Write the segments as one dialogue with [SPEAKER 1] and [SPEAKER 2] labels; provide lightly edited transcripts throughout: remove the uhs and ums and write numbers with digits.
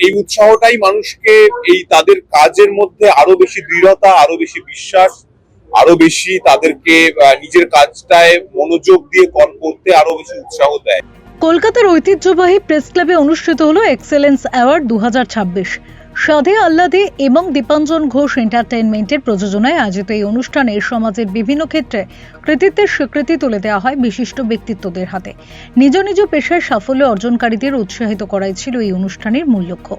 [SPEAKER 1] এই উৎসাহটাই মানুষকে এই তাদের কাজের মধ্যে আরো বেশি দৃঢ়তা, আরো বেশি বিশ্বাস, আরো বেশি তাদেরকে নিজের কাজটায় মনোযোগ দিয়ে করতে আরো বেশি উৎসাহ দেয়।
[SPEAKER 2] কলকাতার ঐতিহ্যবাহী প্রেস ক্লাবে অনুষ্ঠিত হলো এক্সেলেন্স অ্যাওয়ার্ড 2026। সাধে আহ্লাদে এবং দীপাঞ্জন ঘোষ এন্টারটেইনমেন্টের প্রযোজনায় আয়োজিত এই অনুষ্ঠানে সমাজের বিভিন্ন ক্ষেত্রে কৃতিত্বের স্বীকৃতি তুলে দেওয়া হয় বিশিষ্ট ব্যক্তিত্বদের হাতে। নিজ নিজ পেশায় সাফল্য অর্জনকারীদের উৎসাহিত করাই ছিল এই অনুষ্ঠানের মূল লক্ষ্য।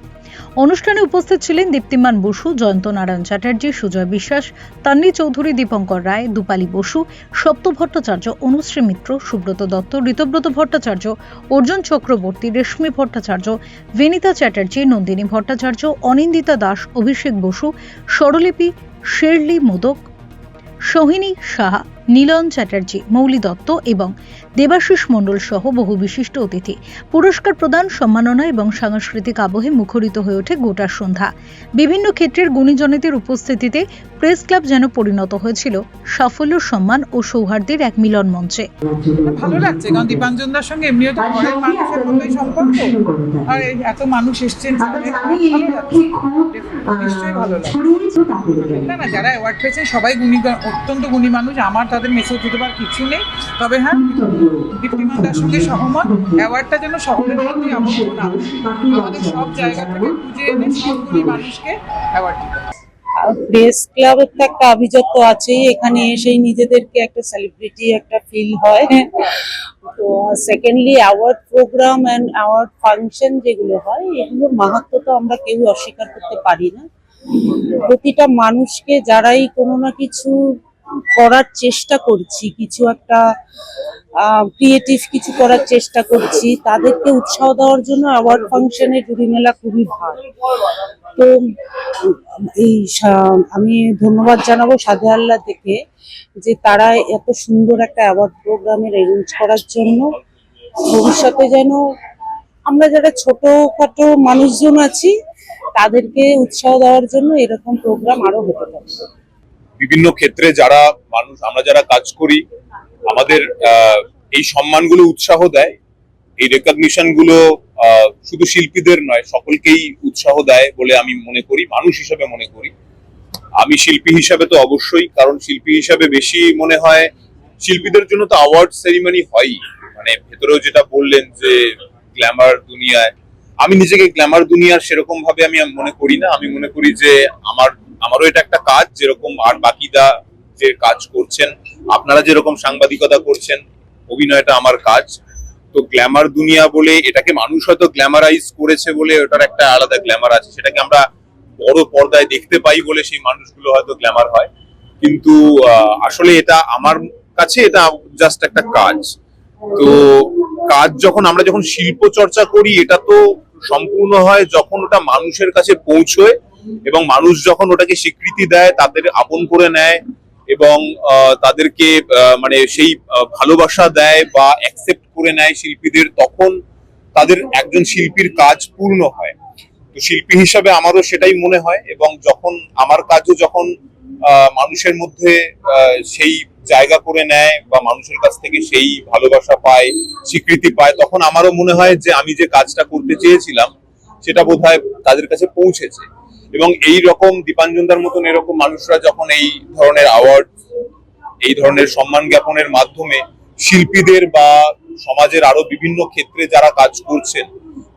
[SPEAKER 2] অনুষ্ঠানে উপস্থিত ছিলেন দীপ্তিমান বসু, জয়ন্ত নারায়ণ চ্যাটার্জি, সুজয় বিশ্বাস, তান্নি চৌধুরী, দীপঙ্কর রায়, দীপালি বসু, সপ্ত ভট্টাচার্য, অনুশ্রী মিত্র, সুব্রত দত্ত, ঋতব্রত ভট্টাচার্য, অর্জুন চক্রবর্তী, রেশমি ভট্টাচার্য, বিনীতা চ্যাটার্জি, নন্দিনী ভট্টাচার্য, অনিন্দিতা দাস, অভিষেক বসু, স্বরলিপি, শেরলি মোদক, সোহিনী সাহা, নীলন চ্যাটার্জি, মৌলি দত্ত এবং দেবাশিস মণ্ডল সহ বহু বিশিষ্ট অতিথি। পুরস্কার প্রদান, সম্মাননা এবং সাংস্কৃতিক আবহে মুখরিত হয়ে ওঠে গোটা সন্ধ্যা। বিভিন্ন ক্ষেত্রের গুণীজনেদের উপস্থিতিতে প্রেস ক্লাব যেন পরিণত হয়েছিল সাফল্য, সম্মান ও সৌহার্দ্যের এক মিলন মঞ্চে।
[SPEAKER 3] ভালো লাগছে, কারণ দীপাঞ্জনদার সঙ্গে এমনিও তো ঘরের মানুষের মতোই সম্পর্ক, আর এত মানুষ এসছেন, নিশ্চয়ই ভালো লাগছে। না না, যারা অ্যাওয়ার্ড পেয়েছেন সবাই গুণী, অত্যন্ত গুণী মানুষ। আমার তাদের মেসেজ দিতে পারার কিছু নেই, তবে হ্যাঁ, দীপ্তিমানদার সঙ্গে সহমত। অ্যাওয়ার্ডটা যেন শহরের মধ্যে আবদ্ধ না, আমাদের সব জায়গা থেকে খুঁজে এনে সব গুণী মানুষকে অ্যাওয়ার্ড দিতে।
[SPEAKER 4] প্রেস ক্লাবের তো একটা আভিজাত্য আছেই, এখানে এসেই নিজেদেরকে একটা সেলিব্রিটি একটা ফিল হয়। তো secondly award program and award function যেগুলো হয়, এগুলোর মাহাত্ম্য তো আমরা কেউ অস্বীকার করতে পারি না। প্রতিটা মানুষকে যারাই কোনো না কিছু করার চেষ্টা করছি, কিছু একটা ক্রিয়েটিভ কিছু করার চেষ্টা করছি, তাদেরকে উৎসাহ দেওয়ার জন্য অ্যাওয়ার্ড ফাংশনে জুরি মেলা খুবই ভালো। তো এই আমি ধন্যবাদ জানাবো সাধে আহ্লাদ থেকে, যে তারা এত সুন্দর একটা অ্যাওয়ার্ড প্রোগ্রামের অ্যারেঞ্জ করার জন্য। ভবিষ্যতে যেন আমরা যারা ছোটখাটো মানুষজন আছি তাদেরকে উৎসাহ দেওয়ার জন্য এরকম প্রোগ্রাম আরো হতে পারে।
[SPEAKER 1] বিভিন্ন ক্ষেত্রে যারা মানুষ, আমরা যারা কাজ করি, আমাদের এই সম্মানগুলো উৎসাহ দেয়। এই রেকগনিশন গুলো শুধু শিল্পীদের নয়, সকলকেই উৎসাহ দেয় বলে আমি মনে করি, মানুষ হিসেবে মনে করি। আমি শিল্পী হিসাবে তো অবশ্যই, কারণ শিল্পী হিসাবে বেশি মনে হয় শিল্পীদের জন্য তো অ্যাওয়ার্ড সেরিমনি হয়ই, মানে ভেতরেও যেটা বললেন যে গ্ল্যামার দুনিয়ায়, আমি নিজেকে গ্ল্যামার দুনিয়ার সেরকম ভাবে আমি মনে করি না। আমি মনে করি যে আমারও এটা একটা কাজ, যেরকম আর বাকিরা যে কাজ করছেন, আপনারা যেরকম সাংবাদিকতা করছেন, অভিনয়টা আমার কাজ। তো গ্ল্যামার দুনিয়া বলে এটাকে মানুষ হয়তো গ্ল্যামারাইজ করেছে বলে ওটার একটা আলাদা গ্ল্যামার আছে, সেটাকে আমরা বড় পর্দায় দেখতে পাই বলে সেই মানুষগুলো হয়তো গ্ল্যামার হয়, কিন্তু আসলে এটা আমার কাছে এটা জাস্ট একটা কাজ। তো কাজ আমরা যখন শিল্প চর্চা করি, এটা তো সম্পূর্ণ হয় যখন ওটা মানুষের কাছে পৌঁছয় এবং মানুষ যখন ওটাকে স্বীকৃতি দেয়, তাদের আপন করে নেয় এবং তাদেরকে মানে সেই ভালোবাসা দেয় বা অ্যাকসেপ্ট করে নেয় শিল্পীদের, তখন তাদের একজন শিল্পীর কাজ পূর্ণ হয়। তো শিল্পী হিসাবে আমারও সেটাই মনে হয়, এবং যখন আমার কাজও যখন মানুষের মধ্যে সেই জায়গা করে নেয় বা মানুষের কাছ থেকে সেই ভালোবাসা পায়, স্বীকৃতি পায়, তখন আমারও মনে হয় যে আমি যে কাজটা করতে চেয়েছিলাম সেটা বোধহয় তাদের কাছে পৌঁছেছে। এবং এই রকম দীপাঞ্জনদার মতন এরকম মানুষরা যখন এই ধরনের অ্যাওয়ার্ড, এই ধরনের সম্মান জ্ঞাপনের মাধ্যমে শিল্পীদের বা সমাজের আরো বিভিন্ন ক্ষেত্রে যারা কাজ করছেন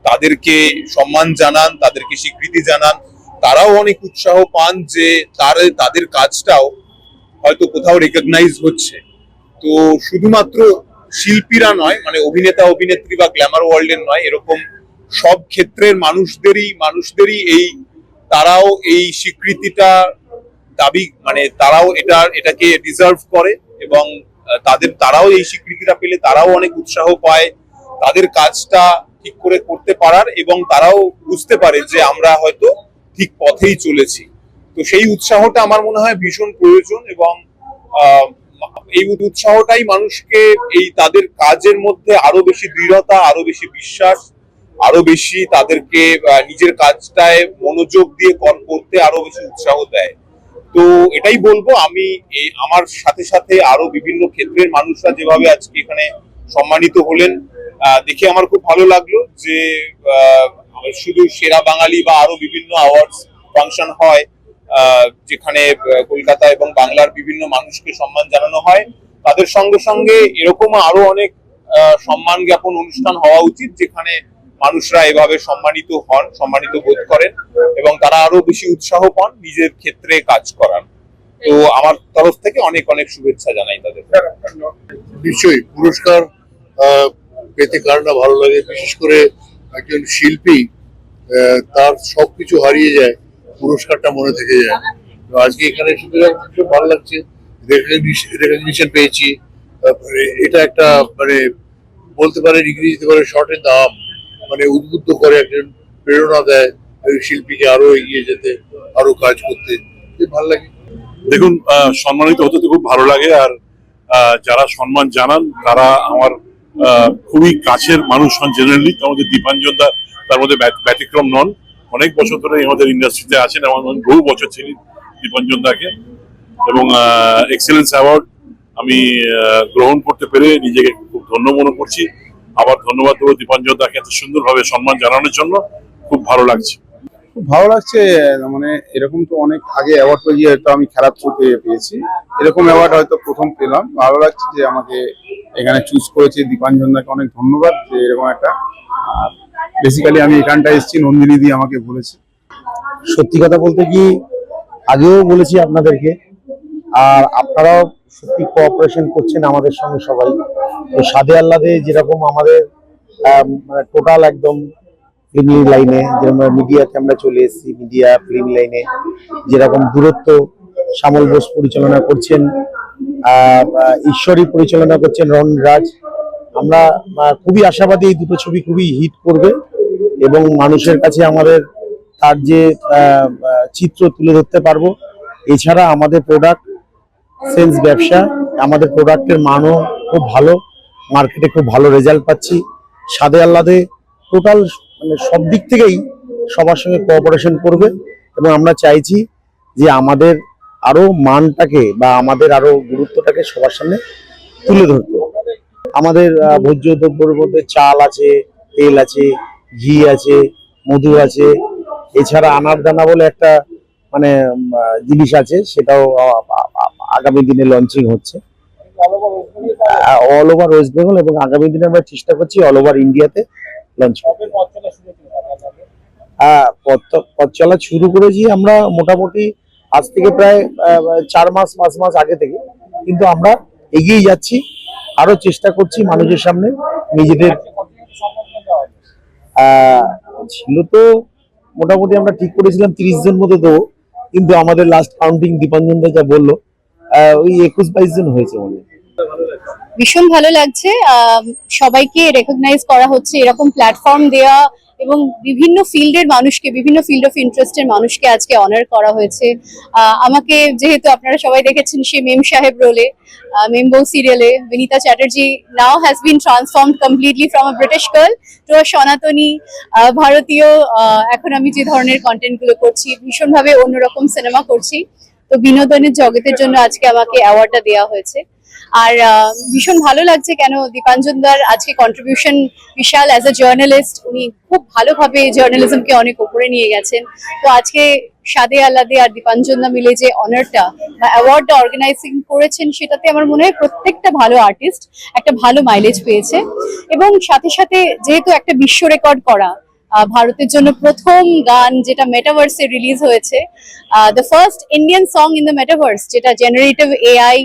[SPEAKER 1] তাদেরকে সম্মান জানান, তাদেরকে স্বীকৃতি জানান, তারাও অনেক উৎসাহ পান যে তাদের কাজটাও হয়তো কোথাও রেকগনাইজ হচ্ছে। তো শুধুমাত্র শিল্পীরা নয়, মানে অভিনেতা অভিনেত্রী বা গ্ল্যামার ওয়ার্ল্ডের নয়, এরকম সব ক্ষেত্রের মানুষদেরই এই তারাও এই স্বীকৃতিটা দাবি, মানে তারাও এটাকে ডিজার্ভ করে, এবং তারাও এই স্বীকৃতিটা পেলে তারাও অনেক উৎসাহ পায় তাদের কাজটা ঠিক করে করতে পারার, এবং তারাও বুঝতে পারে যে আমরা হয়তো ঠিক পথেই চলেছি। তো সেই উৎসাহটা আমার মনে হয় ভীষণ প্রয়োজন, এবং এই উৎসাহটাই মানুষকে এই তাদের কাজের মধ্যে আরো বেশি দৃঢ়তা, আরো বেশি বিশ্বাস, আরো বেশি তাদেরকে নিজের কাজটায় মনোযোগ দিয়ে করতে আরো বেশি উৎসাহ দেয়। তো এটাই বলবো, আমি আমার সাথে সাথে আরো বিভিন্ন ক্ষেত্রের মানুষরা যেভাবে আজকে এখানে সম্মানিত হলেন, দেখে আমার খুব ভালো লাগলো যে শুধু সেরা বাঙালি বা আরো বিভিন্ন অ্যাওয়ার্ডস ফাংশন হয়, যেখানে কলকাতা এবং বাংলার বিভিন্ন মানুষকে সম্মান জানানো হয়, তাদের সঙ্গে সঙ্গে এরকম আরো অনেক সম্মান জ্ঞাপন অনুষ্ঠান হওয়া উচিত, যেখানে মানুষরা এভাবে সম্মানিত হন, সম্মানিত বোধ করেন এবং তারা আরো বেশি উৎসাহ পান নিজের ক্ষেত্রে কাজ করার। তো আমার তরফ থেকে অনেক অনেক শুভেচ্ছা জানাই তাদের।
[SPEAKER 5] নিশ্চয়ই পুরস্কার পেতে কার না ভালো লাগে, বিশেষ করে একজন শিল্পী তার সবকিছু হারিয়ে যায়, পুরস্কারটা মনে থেকে যায়। তো আজকে এখানে খুব ভালো লাগছে, রেকগনিশন পেয়েছি। এটা একটা মানে বলতে পারে ইংরেজিতে বলে শর্টের দাম, মানে উদ্বুদ্ধ করে, একজন প্রেরণা দেয় শিল্পীকে আরো এগিয়ে যেতে, আরো কাজ করতে, ভালো লাগে।
[SPEAKER 6] দেখুন, সম্মানিত হতে তো খুব ভালো লাগে, আর যারা সম্মান জানান তারা আমার খুবই কাছের মানুষ হন জেনারেলি। আমাদের দীপাঞ্জন দা তার মধ্যে ব্যতিক্রম নন, অনেক বছর ধরে আমাদের ইন্ডাস্ট্রিতে আছেন এবং বহু বছর চিনি দীপাঞ্জন দাকে। এবং এক্সেলেন্স অ্যাওয়ার্ড আমি গ্রহণ করতে পেরে নিজেকে খুব ধন্য মনে করছি। আবার ধন্যবাদ দেবো দীপাঞ্জন দাকে এত সুন্দরভাবে সম্মান জানানোর জন্য, খুব ভালো লাগছে।
[SPEAKER 7] খুব ভালো লাগছে, মানে এরকম তো অনেক আগে অ্যাওয়ার্ড পেয়ে হয়তো আমি খেলার থ্রুতে পেয়েছি, এরকম অ্যাওয়ার্ড হয়তো প্রথম পেলাম। ভালো লাগছে যে আমাকে এখানে চুজ করেছে দীপাঞ্জন দাকে, অনেক ধন্যবাদ যে এরকম একটা। বেসিক্যালি আমি এখানটা এসেছি নন্দিনী দি আমাকে বলেছে।
[SPEAKER 8] সত্যি কথা বলতে কি আগেও বলেছি আপনাদেরকে, আর আপনারাও সত্যি কোঅপারেশন করছেন আমাদের সঙ্গে সবাই। তো সাদে আহ্লাদে যেরকম আমাদের মানে টোটাল একদম ফিল্ম লাইনে, যেরকম মিডিয়াতে আমরা চলে এসেছি, মিডিয়া ফিল্ম লাইনে যেরকম দূরত্ব শ্যামল বোস পরিচালনা করছেন, ঈশ্বরী পরিচালনা করছেন রণ রাজ। আমরা খুবই আশাবাদী এই দুটো ছবি খুবই হিট করবে এবং মানুষের কাছে আমাদের তার যে চিত্র তুলে ধরতে পারবো। এছাড়া আমাদের প্রোডাক্ট সেলস ব্যবসা, আমাদের প্রোডাক্টের মানও খুব ভালো, মার্কেটে খুব ভালো রেজাল্ট পাচ্ছি। সাদে আহ্লাদে টোটাল মানে সব দিক থেকেই সবার সঙ্গে কোঅপারেশন করবে এবং আমরা চাইছি যে আমাদের আরো মানটাকে বা আমাদের আরো গুরুত্বটাকে সবার সামনে তুলে ধরতে। আমাদের ভোজ্য দ্রব্যের মধ্যে চাল আছে, তেল আছে, ঘি আছে, মধু আছে, এছাড়া আনারদানা বলে একটা মানে জিনিস আছে, সেটাও আগামী দিনে লঞ্চিং হচ্ছে অল ওভার ওয়েস্ট বেঙ্গল, এবং আগামী দিনে আমরা চেষ্টা করছি অল ওভার ইন্ডিয়াতে লঞ্চ করতে। পথ চলা শুরু করেছি আমরা মোটামুটি আজ থেকে প্রায় 4 মাস 5 মাস আগে থেকে, কিন্তু আমরা এগিয়ে যাচ্ছি, আরো চেষ্টা করছি মানুষের সামনে নিজেদের। ছিল তো মোটামুটি আমরা ঠিক করেছিলাম 30 জন মতো দেবো, কিন্তু আমাদের লাস্ট কাউন্টিং দীপাঞ্জন দা যা বললো ওই 21-22 জন হয়েছে মনে হয়।
[SPEAKER 9] ভীষণ ভালো লাগছে, সবাইকে রেকগনাইজ করা হচ্ছে, এরকম প্ল্যাটফর্ম দেওয়া এবং বিভিন্ন ফিল্ডের মানুষকে, বিভিন্ন ফিল্ড অফ ইন্টারেস্টের মানুষকে আজকে অনার করা হয়েছে। আমাকে যেহেতু আপনারা সবাই দেখেছেন সেই মেম সাহেব রোলে, মেম বউ সিরিয়ালে, বিনীতা চ্যাটার্জি নাও has been transformed completely from a British girl to a সনাতনী ভারতীয়। এখন আমি যে ধরনের কন্টেন্ট গুলো করছি, ভীষণভাবে অন্যরকম সিনেমা করছি। তো বিনোদনের জগতের জন্য আজকে আমাকে অ্যাওয়ার্ডটা দেওয়া হয়েছে। আর ভীষণ ভালো লাগছে কেন দীপাঞ্জন দার আজকে কন্ট্রিবিউশন বিশাল। অ্যাজ এ জার্নালিস্ট উনি খুব ভালোভাবে জার্নালিজমকে অনেক উপরে নিয়ে গেছেন। তো আজকে সাদে আহ্লাদে আর দীপাঞ্জন দা মিলে যে অনারটা বা অ্যাওয়ার্ডটা অর্গানাইজিং করেছেন, সেটাতে আমার মনে হয় প্রত্যেকটা ভালো আর্টিস্ট একটা ভালো মাইলেজ পেয়েছে। এবং সাথে সাথে যেহেতু একটা বিশ্ব রেকর্ড করা, ভারতের জন্য প্রথম গান যেটা মেটাভার্সে রিলিজ হয়েছে, the first Indian song in the metaverse, যেটা জেনারেটিভ এআই।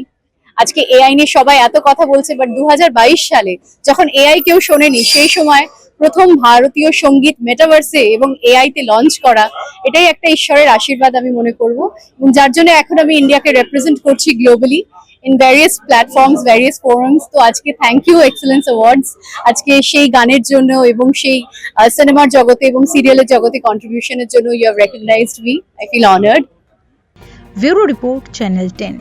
[SPEAKER 9] আজকে এআই নিয়ে সবাই এত কথা বলছে, বাট 2022 সালে যখন এআই কেউ শোনেনি, সেই সময় প্রথম ভারতীয় সঙ্গীত মেটাভার্সে এবং এআই তে লঞ্চ করা, এটাই একটা ঈশ্বরের আশীর্বাদ আমি মনে করব। এবং যার জন্য এখন আমি ইন্ডিয়াকে রিপ্রেজেন্ট করছি globally in various platforms, various forums. তো আজকে থ্যাংক ইউ এক্সেলেন্স অ্যাওয়ার্ডস, আজকে সেই গানের জন্য এবং সেই সিনেমার জগতে এবং সিরিয়ালের জগতে কন্ট্রিবিউশনের জন্য you have recognised me. I feel honoured.
[SPEAKER 2] Bureau report, channel 10।